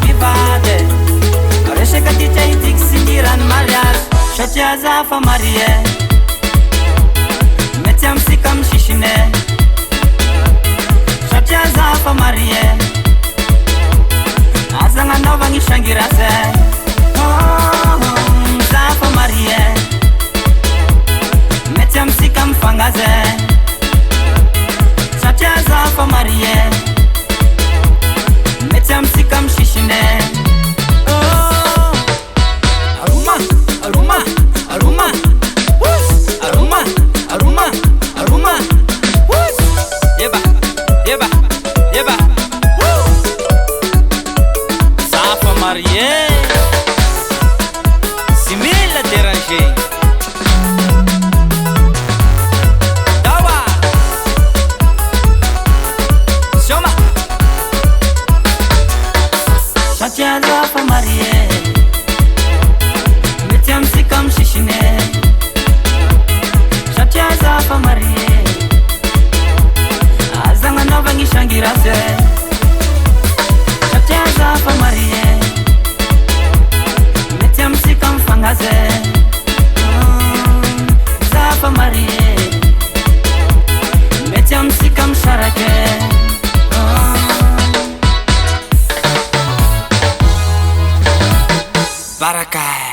kivady resaka titra itiky sy ny rano mariazy satria za fa marie mety amsika amy sisine satria za fa marie aza gnanaovagny isangirase za fa marie mety amsika mifagnaze satria za fa marie mety amsika misisine aruma aruma aruma aruma aruma aruma yeba yeba yeba za fa marie si mila déranger satria za fa marie mety amsika misisine satria za fa marie aza gnanaovagny isangirase satria za fa marie mety amsika mifagnaze za fa marie mety amsika misarake Barakai